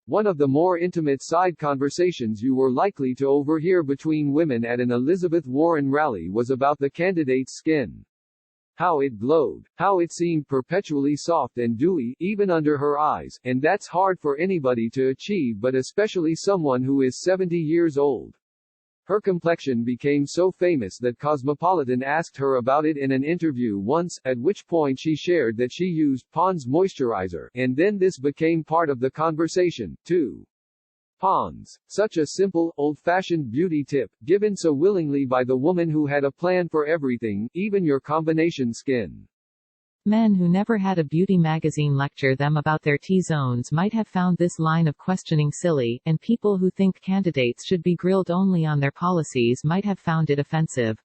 One of the more intimate side conversations you were likely to overhear between women at an Elizabeth Warren rally was about the candidate's skin. How it glowed, how it seemed perpetually soft and dewy, even under her eyes, and that's hard for anybody to achieve, but especially someone who is 70 years old. Her complexion became so famous that Cosmopolitan asked her about it in an interview once, at which point she shared that she used Pond's moisturizer, and then this became part of the conversation, too. Pond's, such a simple, old-fashioned beauty tip, given so willingly by the woman who had a plan for everything, even your combination skin. Men who never had a beauty magazine lecture them about their T-zones might have found this line of questioning silly, and people who think candidates should be grilled only on their policies might have found it offensive.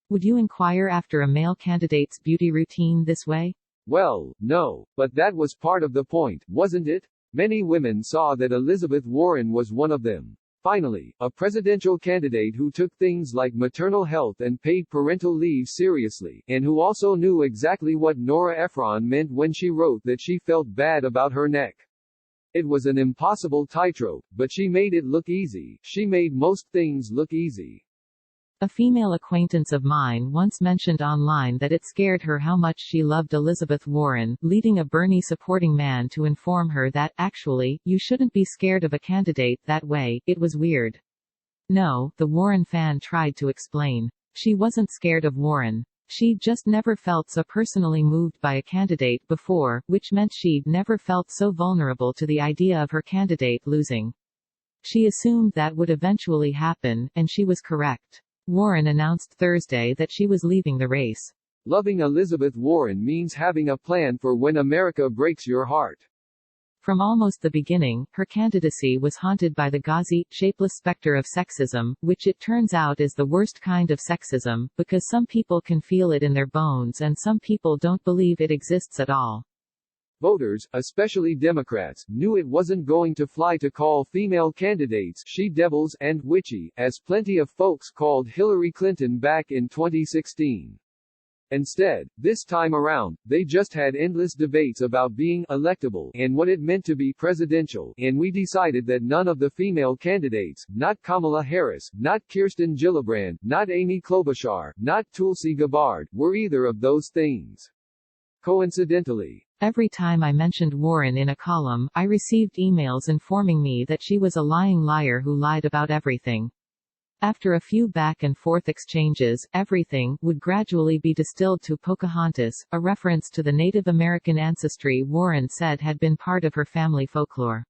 Would you inquire after a male candidate's beauty routine this way? Well, no, but that was part of the point, wasn't it? Many women saw that Elizabeth Warren was one of them. Finally, a presidential candidate who took things like maternal health and paid parental leave seriously, and who also knew exactly what Nora Ephron meant when she wrote that she felt bad about her neck. It was an impossible tightrope, but she made it look easy. She made most things look easy. A female acquaintance of mine once mentioned online that it scared her how much she loved Elizabeth Warren, leading a Bernie-supporting man to inform her that, actually, you shouldn't be scared of a candidate that way. It was weird. No, the Warren fan tried to explain. She wasn't scared of Warren. She'd just never felt so personally moved by a candidate before, which meant she'd never felt so vulnerable to the idea of her candidate losing. She assumed that would eventually happen, and she was correct. Warren announced Thursday that she was leaving the race. Loving Elizabeth Warren means having a plan for when America breaks your heart. From almost the beginning, her candidacy was haunted by the gauzy, shapeless specter of sexism, which it turns out is the worst kind of sexism, because some people can feel it in their bones and some people don't believe it exists at all. Voters, especially Democrats, knew it wasn't going to fly to call female candidates she-devils and witchy, as plenty of folks called Hillary Clinton back in 2016. Instead, this time around, they just had endless debates about being electable and what it meant to be presidential, and we decided that none of the female candidates, not Kamala Harris, not Kirsten Gillibrand, not Amy Klobuchar, not Tulsi Gabbard, were either of those things. Coincidentally, every time I mentioned Warren in a column, I received emails informing me that she was a lying liar who lied about everything. After a few back-and-forth exchanges, everything would gradually be distilled to Pocahontas, a reference to the Native American ancestry Warren said had been part of her family folklore.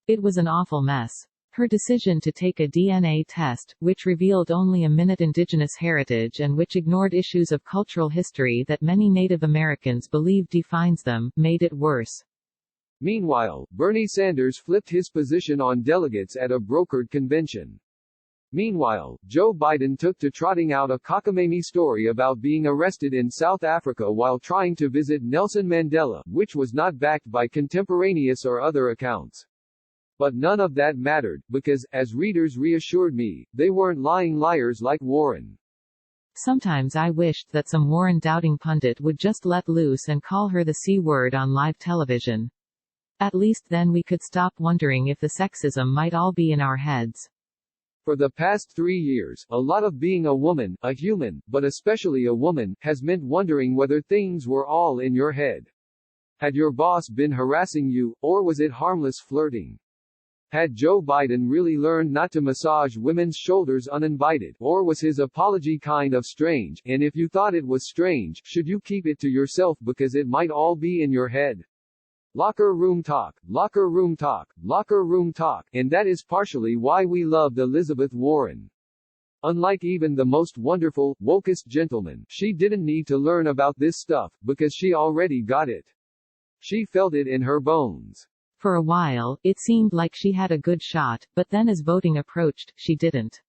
It was an awful mess. Her decision to take a DNA test, which revealed only a minute indigenous heritage and which ignored issues of cultural history that many Native Americans believe defines them, made it worse. Meanwhile, Bernie Sanders flipped his position on delegates at a brokered convention. Meanwhile, Joe Biden took to trotting out a cockamamie story about being arrested in South Africa while trying to visit Nelson Mandela, which was not backed by contemporaneous or other accounts. But none of that mattered, because, as readers reassured me, they weren't lying liars like Warren. Sometimes I wished that some Warren-doubting pundit would just let loose and call her the C-word on live television. At least then we could stop wondering if the sexism might all be in our heads. For the past 3 years, a lot of being a woman, a human, but especially a woman, has meant wondering whether things were all in your head. Had your boss been harassing you, or was it harmless flirting? Had Joe Biden really learned not to massage women's shoulders uninvited, or was his apology kind of strange, and if you thought it was strange, should you keep it to yourself because it might all be in your head? Locker room talk, locker room talk, locker room talk, and that is partially why we loved Elizabeth Warren. Unlike even the most wonderful, wokest gentleman, she didn't need to learn about this stuff, because she already got it. She felt it in her bones. For a while, it seemed like she had a good shot, but then as voting approached, she didn't.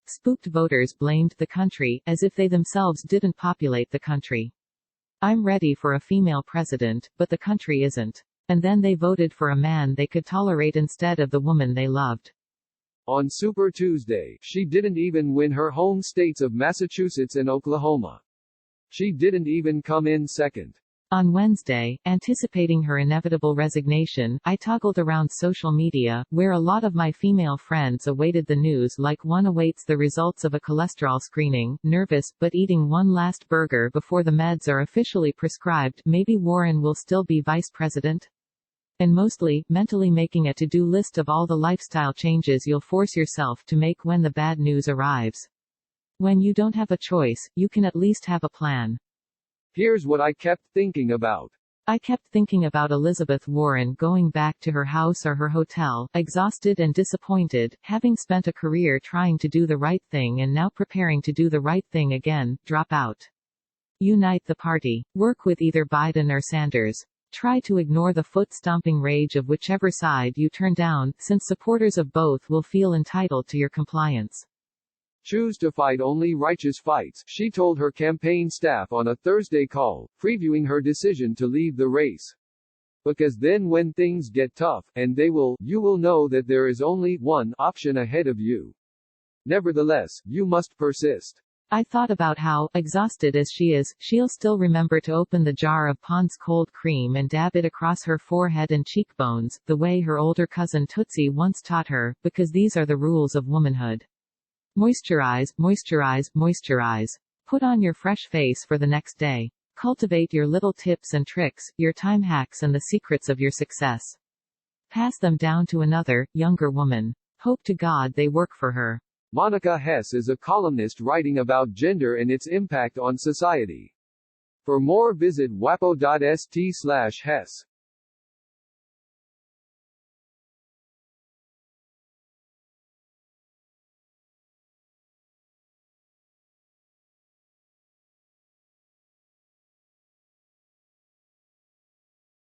Spooked voters blamed the country, as if they themselves didn't populate the country. I'm ready for a female president, but the country isn't. And then they voted for a man they could tolerate instead of the woman they loved. On Super Tuesday, she didn't even win her home states of Massachusetts and Oklahoma. She didn't even come in second. On Wednesday, anticipating her inevitable resignation, I toggled around social media, where a lot of my female friends awaited the news like one awaits the results of a cholesterol screening, nervous, but eating one last burger before the meds are officially prescribed. Maybe Warren will still be vice president? And mostly, mentally making a to-do list of all the lifestyle changes you'll force yourself to make when the bad news arrives. When you don't have a choice, you can at least have a plan. Here's what I kept thinking about. I kept thinking about Elizabeth Warren going back to her house or her hotel, exhausted and disappointed, having spent a career trying to do the right thing and now preparing to do the right thing again. Drop out. Unite the party. Work with either Biden or Sanders. Try to ignore the foot-stomping rage of whichever side you turn down, since supporters of both will feel entitled to your compliance. Choose to fight only righteous fights, she told her campaign staff on a Thursday call, previewing her decision to leave the race. Because then when things get tough, and they will, you will know that there is only one option ahead of you. Nevertheless, you must persist. I thought about how, exhausted as she is, she'll still remember to open the jar of Pond's cold cream and dab it across her forehead and cheekbones, the way her older cousin Tootsie once taught her, because these are the rules of womanhood. Moisturize, moisturize, moisturize. Put on your fresh face for the next day. Cultivate your little tips and tricks, your time hacks and the secrets of your success. Pass them down to another, younger woman. Hope to God they work for her. Monica Hess is a columnist writing about gender and its impact on society. For more visit wapo.st/Hess.